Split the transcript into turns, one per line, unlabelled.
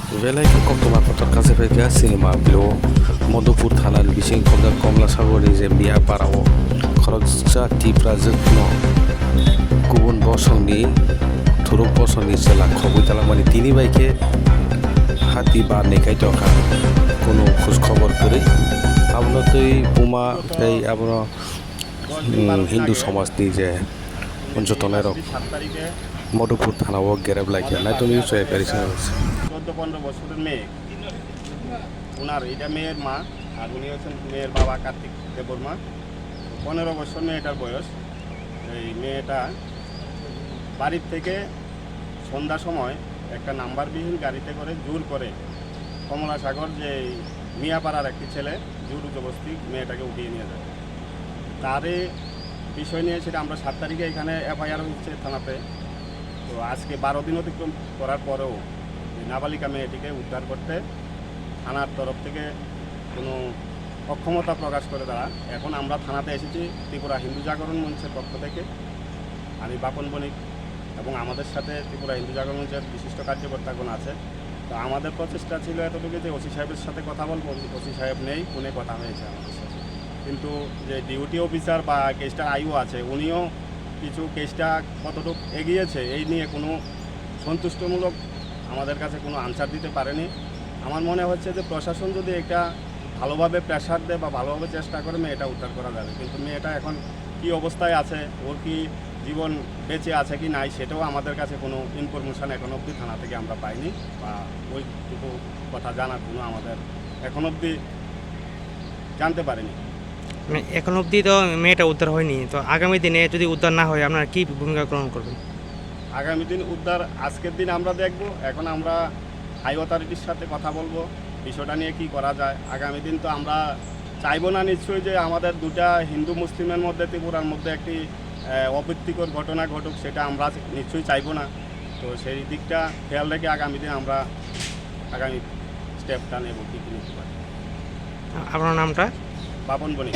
Wielkie Koptoma Potorkazy Wielkie Cinema było Modupur Thanar Bising Komlasaगरनि जे मियापाराव खरकसा टिप्रा जोगनो गुबुन बसंनि थुरुक बसंनि सेला खबुइ तालामानि तिनि बाइके हाति बारनायखाय दखा কোনো খোঁজ খবর করে আপনার তো এই বোমা এই আপনার হিন্দু সমাজনি যে পঞ্চতনের মধুপুর থানাও গেরাব লাগে না তো নিশ্চয়ই প্যারিসে
14-15 বছরের মেয়ে ওনার এটা মেয়ের মা আর উনি হচ্ছেন মেয়ের বাবা কার্তিক দেববর্মা 15 বছর মেয়েটার বয়স এই মেয়েটা বাড়ির থেকে সন্ধ্যার সময় একটা নাম্বারবিহীন গাড়িতে করে জোর করে কমলাসাগর যে মিয়াপাড়ার একটি ছেলে জোর জবরদস্তি মেয়েটাকে উঠিয়ে নিয়ে যায় তারই বিষয় নিয়ে সেটা আমরা 7 তারিখে এখানে এফআইআর হচ্ছে থানাতে তো আজকে 12 দিন অতিক্রম করার পরেও নাবালিকা মেয়েটিকে উদ্ধার করতে থানার তরফ থেকে কোনো অক্ষমতা প্রকাশ করে তারা এখন আমরা থানাতে এসেছি ত্রিপুরা হিন্দু জাগরণ মঞ্চের পক্ষ থেকে আমি বাপন বণিক এবং আমাদের সাথে ত্রিপুরা হিন্দু জাগরণ মঞ্চের বিশিষ্ট কার্যকর্তাগণ আছে তো আমাদের প্রচেষ্টা ছিল এতটুকু যে ওসি সাহেবের সাথে কথা বলবো ওসি সাহেব নেই ফোনে কথা হয়েছে আমাদের সাথে কিন্তু যে ডিউটি অফিসার বা কেসটার আইও আছে উনিও কিছু কেসটা কতটুকু এগিয়েছে এই নিয়ে কোনো সন্তুষ্টমূলক আমাদের কাছে কোনো আনসার দিতে পারেনি আমার মনে হচ্ছে যে প্রশাসন যদি এটা ভালোভাবে প্রেশার দেয় বা ভালোভাবে চেষ্টা করে মেয়েটা উদ্ধার করা যাবে কিন্তু মেয়েটা এখন কি অবস্থায় আছে ওর কি জীবন বেঁচে আছে কি নাই সেটাও আমাদের কাছে কোনো ইনফরমেশান এখন অবধি থানা থেকে আমরা পাইনি বা ওইটুকু কথা জানার কোনো আমাদের এখন অবধি জানতে পারিনি
মানে এখন অবধি তো মেয়েটা উদ্ধার হয়নি তো আগামী দিনে যদি উদ্ধার না হয় আপনারা কী ভূমিকা গ্রহণ করবেন
আগামী দিন উদ্ধার আজকের দিন আমরা দেখব এখন আমরা হাই অথরিটির সাথে কথা বলবো বিষয়টা নিয়ে কী করা যায় আগামী দিন তো আমরা চাইবো না নিশ্চয়ই যে আমাদের দুটা হিন্দু মুসলিমের মধ্যে ত্রিপুরার মধ্যে একটি অপ্রীতিকর ঘটনা ঘটুক সেটা আমরা নিশ্চয়ই চাইবো না তো সেই দিকটা খেয়াল রেখে আগামী দিন আমরা আগামী স্টেপটা নেব কী কী নিতে পারি
আপনার নামটা
বাপন বণিক